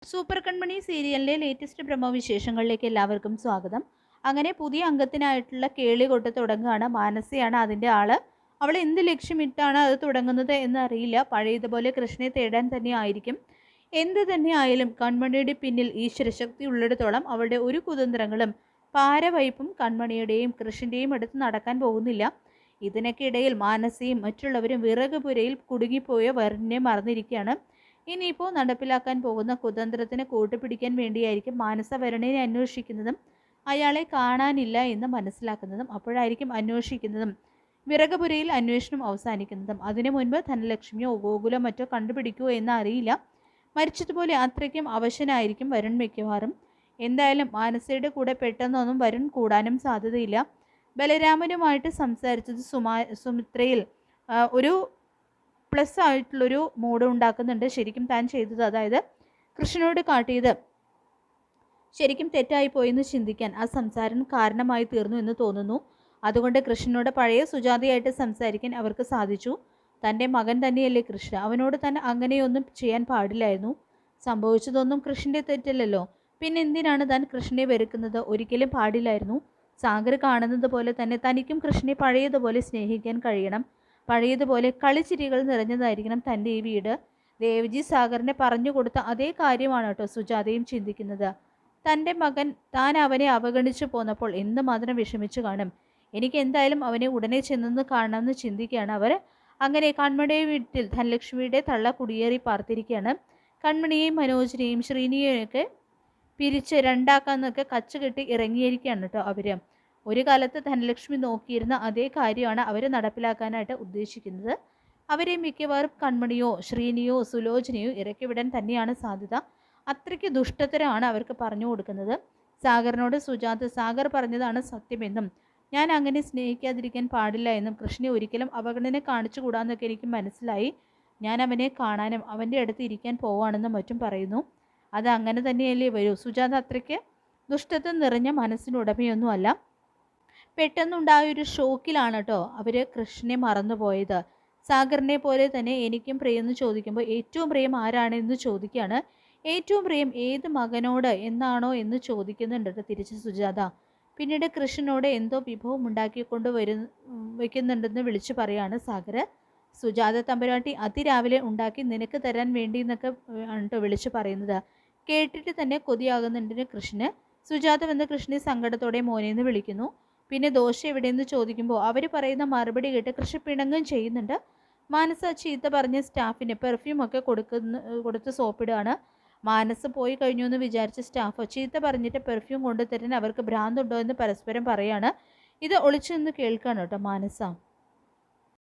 Super കൺമണി സീരിയലിലെ latest promo വിശേഷങ്ങളിലേക്ക് എല്ലാവർക്കും സ്വാഗതം. അങ്ങനെ പുതിയ അംഗത്തിനായിട്ടുള്ള കേളി കൊട്ട് തുടങ്ങുകയാണ്. മാനസയാണ് അതിൻ്റെ ആള്. അവൾ എന്ത് ലക്ഷ്യമിട്ടാണ് അത് തുടങ്ങുന്നത് എന്ന് അറിയില്ല. പഴയതുപോലെ കൃഷ്ണനെ തേടാൻ തന്നെ ആയിരിക്കും. എന്ത് തന്നെ ആയാലും കൺമണിയുടെ പിന്നിൽ ഈശ്വരശക്തി ഉള്ളിടത്തോളം അവളുടെ ഒരു കുതന്ത്രങ്ങളും പാരവയ്പും കൺമണിയുടെയും കൃഷ്ണൻ്റെയും അടുത്ത് നടക്കാൻ പോകുന്നില്ല. ഇതിനൊക്കെ ഇടയിൽ മാനസയും മറ്റുള്ളവരും വിറകുപുരയിൽ കുടുങ്ങിപ്പോയ വരുണിനെ മറന്നിരിക്കുകയാണ്. ഇനിയിപ്പോൾ നടപ്പിലാക്കാൻ പോകുന്ന കുതന്ത്രത്തിന് കൂട്ടുപിടിക്കാൻ വേണ്ടിയായിരിക്കും മാനസ വരുണിനെ അന്വേഷിക്കുന്നതും അയാളെ കാണാനില്ല എന്ന് മനസ്സിലാക്കുന്നതും. അപ്പോഴായിരിക്കും അന്വേഷിക്കുന്നതും വിറകപുരയിൽ അന്വേഷണം അവസാനിക്കുന്നതും. അതിനു മുൻപ് ധനലക്ഷ്മിയോ ഗോകുലോ മറ്റോ കണ്ടുപിടിക്കുമോ എന്ന് അറിയില്ല. മരിച്ചതുപോലെ അത്രയ്ക്കും അവശനായിരിക്കും വരുൺ മിക്കവാറും. എന്തായാലും മാനസയുടെ കൂടെ പെട്ടെന്നൊന്നും വരുൺ കൂടാനും സാധ്യതയില്ല. ബലരാമനുമായിട്ട് സംസാരിച്ചത് സുമിത്രയിൽ ഒരു പ്ലസ് ആയിട്ടുള്ളൊരു മൂഡ് ഉണ്ടാക്കുന്നുണ്ട്. ശരിക്കും താൻ ചെയ്തത്, അതായത് കൃഷ്ണനോട് കാട്ടിയത് ശരിക്കും തെറ്റായിപ്പോയെന്ന് ചിന്തിക്കാൻ ആ സംസാരം കാരണമായി തീർന്നു എന്ന് തോന്നുന്നു. അതുകൊണ്ട് കൃഷ്ണനോട് പഴയ സുജാതയായിട്ട് സംസാരിക്കാൻ അവർക്ക് സാധിച്ചു. തൻ്റെ മകൻ തന്നെയല്ലേ കൃഷ്ണ, അവനോട് തന്നെ അങ്ങനെയൊന്നും ചെയ്യാൻ പാടില്ലായിരുന്നു. സംഭവിച്ചതൊന്നും കൃഷ്ണൻ്റെ തെറ്റല്ലല്ലോ, പിന്നെ എന്തിനാണ് താൻ കൃഷ്ണനെ വെറുക്കുന്നത്? ഒരിക്കലും പാടില്ലായിരുന്നു. സാഗർ കാണുന്നത് പോലെ തന്നെ തനിക്കും കൃഷ്ണനെ പഴയതുപോലെ സ്നേഹിക്കാൻ കഴിയണം. പഴയതുപോലെ കളിച്ചിരികൾ നിറഞ്ഞതായിരിക്കണം തൻ്റെ ഈ വീട്. ദേവജി സാഗറിനെ പറഞ്ഞു കൊടുത്ത അതേ കാര്യമാണ് കേട്ടോ സുജാതയും ചിന്തിക്കുന്നത്. തൻ്റെ മകൻ താൻ അവനെ അവഗണിച്ചു പോന്നപ്പോൾ എന്തുമാത്രം വിഷമിച്ചു കാണും. എനിക്ക് എന്തായാലും അവനെ ഉടനെ ചെന്നൊന്ന് കാണണമെന്ന് ചിന്തിക്കുകയാണ് അവർ. അങ്ങനെ കൺമണിയുടെ വീട്ടിൽ ധനലക്ഷ്മിയുടെ തള്ള കുടിയേറി പാർത്തിരിക്കുകയാണ്. കൺമണിയെയും മനോജിനെയും ശ്രീനിയെയൊക്കെ പിരിച്ച് രണ്ടാക്കാന്നൊക്കെ കച്ചുകെട്ടി ഇറങ്ങിയിരിക്കുകയാണ് കേട്ടോ അവർ. ഒരു കാലത്ത് ധനലക്ഷ്മി നോക്കിയിരുന്ന അതേ കാര്യമാണ് അവർ നടപ്പിലാക്കാനായിട്ട് ഉദ്ദേശിക്കുന്നത്. അവരെ മിക്കവാറും കൺമണിയോ ശ്രീനിയോ സുലോചനയോ ഇറക്കിവിടാൻ തന്നെയാണ് സാധ്യത. അത്രയ്ക്ക് ദുഷ്ടത്തരമാണ് അവർക്ക് പറഞ്ഞു കൊടുക്കുന്നത്. സാഗറിനോട് സുജാത സാഗർ പറഞ്ഞതാണ് സത്യമെന്നും ഞാൻ അങ്ങനെ സ്നേഹിക്കാതിരിക്കാൻ പാടില്ല എന്നും കൃഷ്ണനെ ഒരിക്കലും അവഗണന കാണിച്ചു കൂടാന്നൊക്കെ എനിക്ക് മനസ്സിലായി. ഞാൻ അവനെ കാണാനും അവൻ്റെ അടുത്ത് ഇരിക്കാൻ പോവാണെന്നും മറ്റും പറയുന്നു. അത് അങ്ങനെ തന്നെയല്ലേ വരൂ. സുജാത അത്രയ്ക്ക് ദുഷ്ടത്വം നിറഞ്ഞ മനസ്സിനുടമയൊന്നുമല്ല. പെട്ടെന്നുണ്ടായൊരു ഷോക്കിലാണ് കേട്ടോ അവർ കൃഷ്ണനെ മറന്നുപോയത്. സാഗറിനെ പോലെ തന്നെ എനിക്കും പ്രിയെന്ന് ചോദിക്കുമ്പോൾ ഏറ്റവും പ്രിയം ആരാണെന്ന് ചോദിക്കുകയാണ്. ഏറ്റവും പ്രിയം ഏത് മകനോട് എന്നാണോ എന്ന് ചോദിക്കുന്നുണ്ട് തിരിച്ച് സുജാത. പിന്നീട് കൃഷ്ണനോട് എന്തോ വിഭവം ഉണ്ടാക്കിക്കൊണ്ട് വയ്ക്കുന്നുണ്ടെന്ന് വിളിച്ചു പറയാണ് സാഗർ. സുജാത തമ്പുരാട്ടി അതിരാവിലെ ഉണ്ടാക്കി നിനക്ക് തരാൻ വേണ്ടി എന്നൊക്കെ ആണ് കേട്ടോ വിളിച്ചു പറയുന്നത്. കേട്ടിട്ട് തന്നെ കൊതിയാകുന്നുണ്ട് കൃഷ്ണന്. സുജാത വന്ന് കൃഷ്ണനെ സങ്കടത്തോടെ മോനെന്ന് വിളിക്കുന്നു. പിന്നെ ദോശ എവിടെയെന്ന് ചോദിക്കുമ്പോൾ അവർ പറയുന്ന മറുപടി കേട്ട് കൃഷി പിണങ്ങും ചെയ്യുന്നുണ്ട്. മാനസ ചീത്ത പറഞ്ഞ സ്റ്റാഫിന് പെർഫ്യൂമൊക്കെ കൊടുത്ത് സോപ്പിടുകയാണ്. മാനസ് പോയി കഴിഞ്ഞു എന്ന് വിചാരിച്ച സ്റ്റാഫ് ചീത്ത പറഞ്ഞിട്ട് പെർഫ്യൂം കൊണ്ടുതരാൻ അവർക്ക് ഭ്രാന്തുണ്ടോ എന്ന് പരസ്പരം പറയാണ്. ഇത് ഒളിച്ചു നിന്ന് കേൾക്കാണ് കേട്ടോ മാനസ.